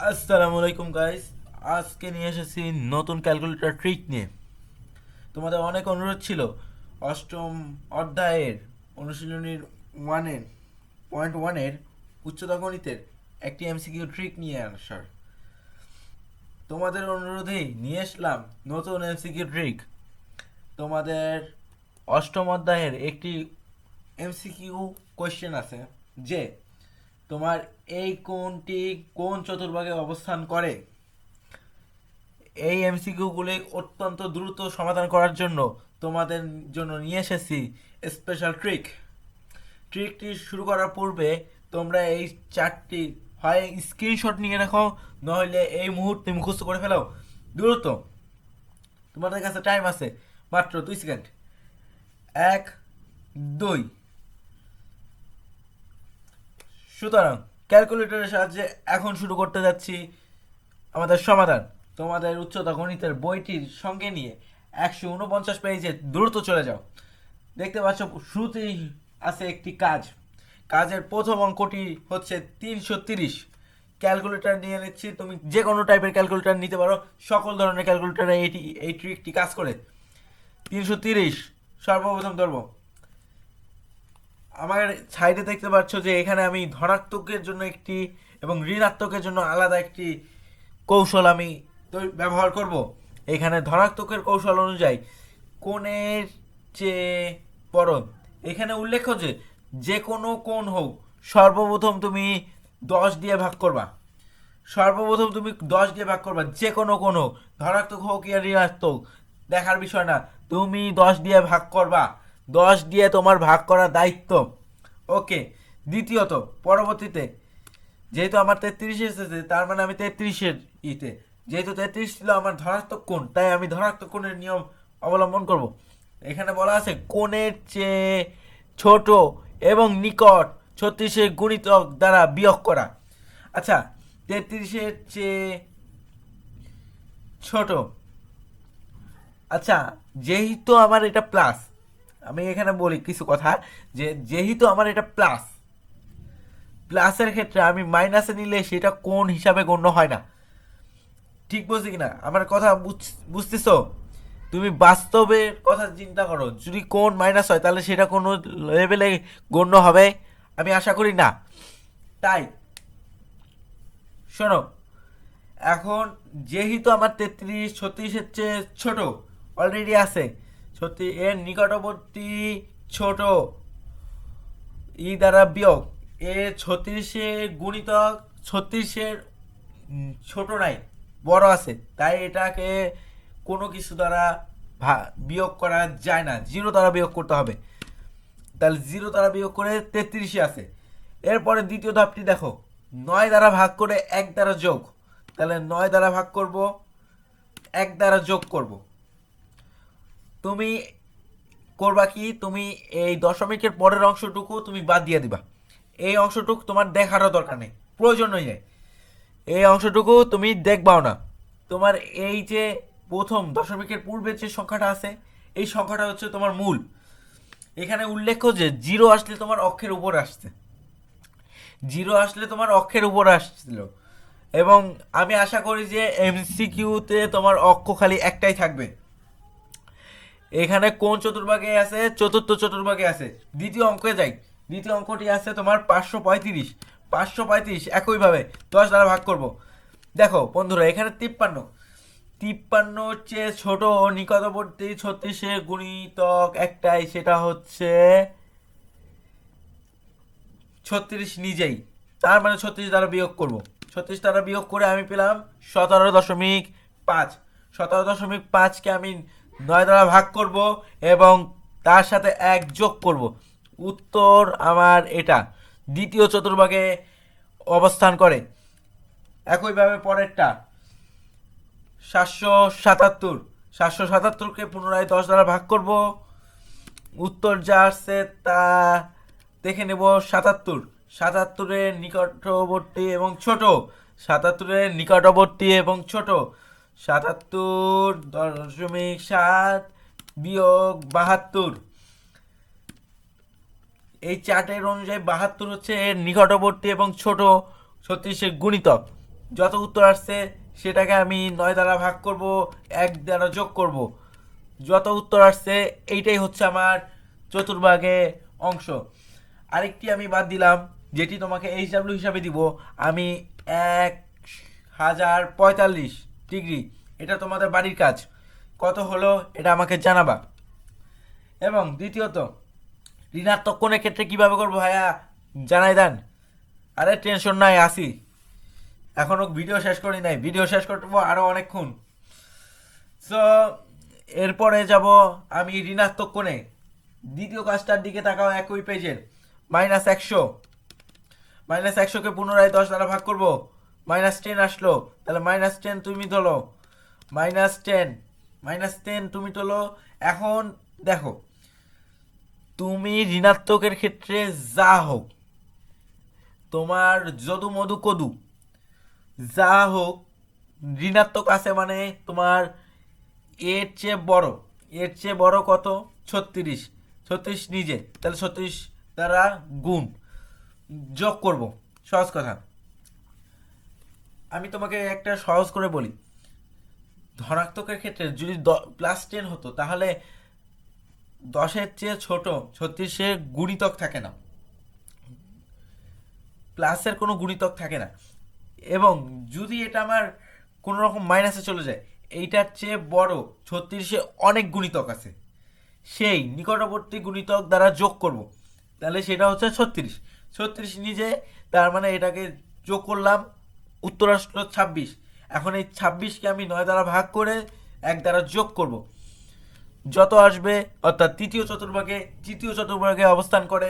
আসসালামু আলাইকুম গাইস। আজকে নিয়ে এসেছি নতুন ক্যালকুলেটর ট্রিক নিয়ে। তোমাদের অনেক অনুরোধ ছিল অষ্টম অধ্যায়ের অনুশীলনীর ওয়ানের .1-এর উচ্চতা গণিতের একটি এমসিকিউ ট্রিক নিয়ে আসার। তোমাদের অনুরোধেই নিয়ে আসলাম নতুন এমসিকিউ ট্রিক। তোমাদের অষ্টম অধ্যায়ের একটি এমসিকিউ কোয়েশ্চেন আছে যে তোমার এই কোণটি কোন চতুর্ভাগে অবস্থান করে। এই এমসিকিউগুলি অত্যন্ত দ্রুত সমাধান করার জন্য তোমাদের জন্য নিয়ে এসেছি স্পেশাল ট্রিকটি শুরু করার পূর্বে তোমরা এই চারটি হয় স্ক্রিনশট নিয়ে রাখো, নইলে এই মুহূর্তে মুখস্থ করে ফেলো দ্রুত। তোমাদের কাছে টাইম আছে মাত্র 2 সেকেন্ড। 1, 2। সুতরাং ক্যালকুলেটরের সাহায্যে এখন শুরু করতে যাচ্ছি আমাদের সমাধান। তোমাদের উচ্চতা গণিতের বইটির সঙ্গে নিয়ে 149 পেজে দ্রুত চলে যাও। দেখতে পাচ্ছ শুরুতেই আছে একটি কাজের প্রথম অঙ্কটি হচ্ছে 330। ক্যালকুলেটর নিয়ে নিচ্ছি, তুমি যে কোনো টাইপের ক্যালকুলেটর নিতে পারো, সকল ধরনের ক্যালকুলেটরে এই ট্রিকটি কাজ করে। 330 সর্বপ্রথম ধরবো। আমার সাইডে দেখতে পাচ্ছ যে এখানে আমি ধনাত্মকের জন্য একটি এবং ঋণাত্মকের জন্য আলাদা একটি কৌশল আমি ব্যবহার করব। এখানে ধনাত্মকের কৌশল অনুযায়ী কোণের চেয়ে বড়, এখানে উল্লেখ্য যে যে কোনো কোণ হোক সর্বপ্রথম তুমি 10 দিয়ে ভাগ করবা। যে কোনো কোণ হোক, ধনাত্মক হোক ইয়া ঋণাত্মক দেখার বিষয় না, তুমি 10 দিয়ে ভাগ করবা। 10 দিয়ে তোমার ভাগ করার দায়িত্ব। ওকে। দ্বিতীয়ত, পরবর্তীতে যেহেতু আমার 33 এসেছে, তার মানে আমি 33-এর যেহেতু 33 ছিল আমার ধনাত্মক কোণ, তাই আমি ধনাত্মক কোণের নিয়ম অবলম্বন করব। এখানে বলা আছে কোণের চেয়ে ছোট এবং নিকট 36-এর গুণিতক দ্বারা বিয়োগ করা। আচ্ছা, 33-এর চেয়ে ছোট। আচ্ছা, যেহেতু আমার এটা প্লাস, আমি এখানে বলি কিছু কথা, যে যেহেতু আমার এটা প্লাসের ক্ষেত্রে আমি মাইনাসে নিলে সেটা কোন হিসাবে গণ্য হয় না। ঠিক বলছি কিনা? আমার কথা বুঝতেছো? তুমি বাস্তবের কথা চিন্তা করো, যদি কোন মাইনাস হয় তাহলে সেটা কোনো লেভেলে গণ্য হবে? আমি আশা করি না। তাই শোনো, এখন যেহেতু আমার 33 36-এর চেয়ে ছোট অলরেডি আছে, সত্যি এর নিকটবর্তী ছোট দ্বারা বিয়োগ এ 36-এর গুণিতক 36-এর ছোট নাই, বড় আছে, তাই এটাকে কোনো কিছু দ্বারা বিয়োগ করা যায় না, 0 দ্বারা বিয়োগ করতে হবে। তাহলে 0 দ্বারা বিয়োগ করে 33-এ আছে। এরপরে দ্বিতীয় ধাপটি দেখো, 9 দ্বারা ভাগ করে 1 দ্বারা যোগ। তাহলে 9 দ্বারা ভাগ করব, 1 দ্বারা যোগ করব। তুমি করবা কি, তুমি এই দশমিকের পরের অংশটুকু তুমি বাদ দিয়ে দিবা। এই অংশটুকু তোমার দেখারও দরকার নেই, প্রয়োজন নেই। এই অংশটুকু তুমি দেখবাও না। তোমার এই যে প্রথম দশমিকের পূর্বে যে সংখ্যাটা আছে, এই সংখ্যাটা হচ্ছে তোমার মূল। এখানে উল্লেখ্য যে 0 আসলে তোমার অক্ষের উপর আসছে, 0 আসলে তোমার অক্ষের উপর আসছিল। এবং আমি আশা করি যে এমসিকিউতে তোমার অক্ষ খালি একটাই থাকবে। এখানে কোন চতুর্ভাগে আছে? চতুর্থ চতুর্ভাগে আছে। দ্বিতীয় অঙ্কে যাই। দ্বিতীয় অঙ্কটি আছে তোমার 535। 535 একইভাবে 10 দ্বারা ভাগ করব। দেখো বন্ধুরা, এখানে 53 হচ্ছে ছোট ও নিকটবর্তী 36-এর গুণিতক একটাই, সেটা হচ্ছে 36 নিজেই। তার মানে 36 দ্বারা বিয়োগ করব। 36 দ্বারা বিয়োগ করে আমি পেলাম 17.5। 17.5কে আমি 9 দ্বারা ভাগ করব এবং তার সাথে 1 যোগ করব। উত্তর আমার এটা দ্বিতীয় চতুর্ভাগে অবস্থান করে। একইভাবে পরেরটা 777। 777কে পুনরায় 10 দ্বারা ভাগ করব। উত্তর যা আসছে তা দেখে নেব। 77। 77-এর নিকটবর্তী এবং ছোট। 77-এর নিকটবর্তী এবং ছোট। 77.7 বিয়োগ 72। এই চার্টের অনুযায়ী 72 হচ্ছে এর নিকটবর্তী এবং ছোট 36-এর গুণিতক। যত উত্তর আসছে সেটাকে আমি 9 দ্বারা ভাগ করব, 1 দ্বারা যোগ করব। যত উত্তর আসছে এইটাই হচ্ছে আমার চতুর্ভাগে অংশ। আরেকটি আমি বাদ দিলাম, যেটি তোমাকে এইচডাব্লিউ হিসাবে দিব আমি, 1045 ডিগ্রি। এটা তোমাদের বাড়ির কাজ। কত হলো এটা আমাকে জানাবা। এবং দ্বিতীয়ত, ঋণাত্মক কোণের ক্ষেত্রে কিভাবে করবো ভাইয়া জানাই দেন। আরে টেনশন নাই, আসি, এখনো ভিডিও শেষ করি নাই, ভিডিও শেষ করবো আরো অনেকক্ষণ। সো এরপরে যাব আমি ঋণাত্মক কোণে। দ্বিতীয় কাজটার দিকে তাকাও, একই পেজের। -100, -100কে পুনরায় 10 দ্বারা ভাগ করব, -10 আসলো, তাহলে -10 তুমি তোলো, -10, -10 তুমি তোলো। এখন দেখো, তুমি ঋণাত্মকের ক্ষেত্রে যা হোক, তোমার যদু মধু কদু যা হোক, ঋণাত্মক আছে মানে তোমার এর চেয়ে বড় কত, 36, 36 নিজে, তাহলে 36 দ্বারা গুণ যোগ করব। সহজ কথা, আমি তোমাকে একটা সহজ করে বলি। ধনাত্মকের ক্ষেত্রে যদি +10 হতো, তাহলে 10-এর চেয়ে ছোট 36-এর গুণিতক থাকে না, প্লাসের কোনো গুণিতক থাকে না। এবং যদি এটা আমার কোনো রকম মাইনাসে চলে যায়, এইটার চেয়ে বড় 36-এ অনেক গুণিতক আছে, সেই নিকটবর্তী গুণিতক দ্বারা যোগ করব, তাহলে সেটা হচ্ছে 36। 36 নিজে, তার মানে এটাকে যোগ করলাম, উত্তর আসলো 26। এখন এই 26কে আমি 9 দ্বারা ভাগ করে 1 দ্বারা যোগ করব। যত আসবে, অর্থাৎ তৃতীয় চতুর্ভাগে অবস্থান করে।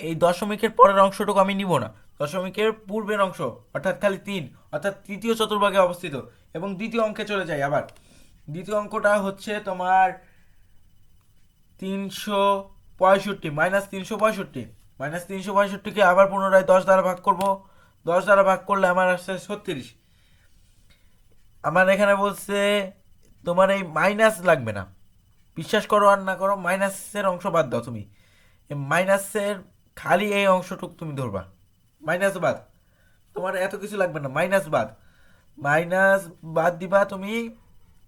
এই দশমিকের পরের অংশটুকু আমি নিব না, দশমিকের পূর্বের অংশ অর্থাৎ খালি 3, অর্থাৎ তৃতীয় চতুর্ভাগে অবস্থিত। এবং দ্বিতীয় অঙ্কে চলে যাই আবার। দ্বিতীয় অঙ্কটা হচ্ছে তোমার 365, -365, -365কে আবার পুনরায় 10 দ্বারা ভাগ করব। 10 দ্বারা ভাগ করলে আমার আসছে 36। আমার এখানে বলছে তোমার এই মাইনাস লাগবে না, বিশ্বাস করো আর না করো, মাইনাসের অংশ বাদ দাও তুমি। মাইনাসের খালি এই অংশটুকু তুমি ধরবা, মাইনাস বাদ, তোমার এত কিছু লাগবে না, মাইনাস বাদ। মাইনাস বাদ দিবা তুমি,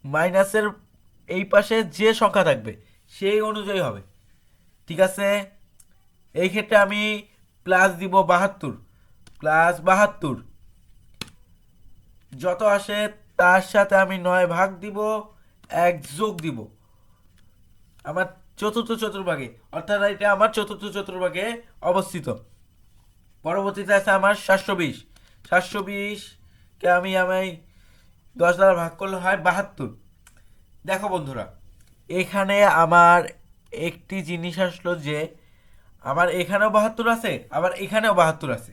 মাইনাসের এই পাশে যে সংখ্যা থাকবে সেই অনুযায়ী হবে, ঠিক আছে। এই ক্ষেত্রে আমি প্লাস দিব 72, +72, যত আসে তার সাথে আমি 9 ভাগ দিব, 1 যোগ দিব আমার চতুর্থ চতুর্ভাগে, অর্থাৎ এটা আমার চতুর্থ চতুর্ভাগে অবস্থিত। পরবর্তীতে আছে আমার 720, 720কে আমি 10 দ্বারা ভাগ করলে হয় 72। দেখো বন্ধুরা, এখানে আমার একটি জিনিস আসলো যে আমার এখানেও 72 আছে, আবার এখানেও 72 আছে।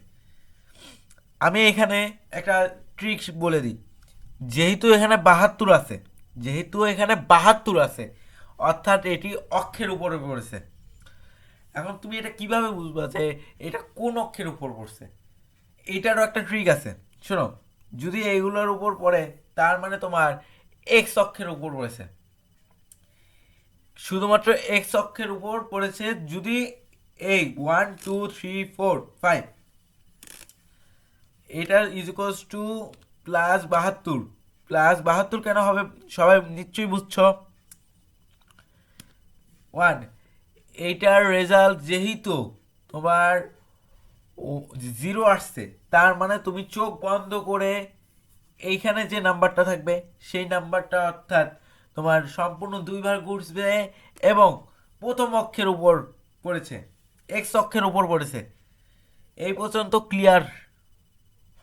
আমি এখানে একটা ট্রিক্স বলে দিই। যেহেতু এখানে 72 আছে, অর্থাৎ এটি অক্ষের উপরে পড়েছে। এখন তুমি এটা কিভাবে বুঝবা যে এটা কোন অক্ষের উপর পড়ছে? এইটারও একটা ট্রিক আছে, শোনো। যদি এইগুলোর উপর পড়ে, তার মানে তোমার এক্স অক্ষের উপর পড়েছে, শুধুমাত্র এক্স অক্ষের উপর পড়েছে। যদি এই 1 2 3 4 5 এটা ইজ টু +72, +72 কেন হবে সবাই নিশ্চয়ই বুঝছো। 1, এইটার রেজাল্ট যেহেতু তোমার 0 আসছে, তার মানে তুমি চোখ বন্ধ করে এইখানে যে নাম্বারটা থাকবে সেই নাম্বারটা, অর্থাৎ তোমার সম্পূর্ণ 2 বার ঘুরবে এবং প্রথম অক্ষের উপর পড়েছে, এক্স অক্ষের উপর পড়েছে। এই পর্যন্ত ক্লিয়ার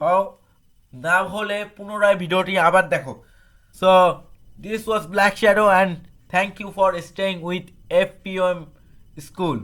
হও, না হলে পুনরায় ভিডিওটি আবার দেখো। So this was Black Shadow and thank you for staying with FPM school.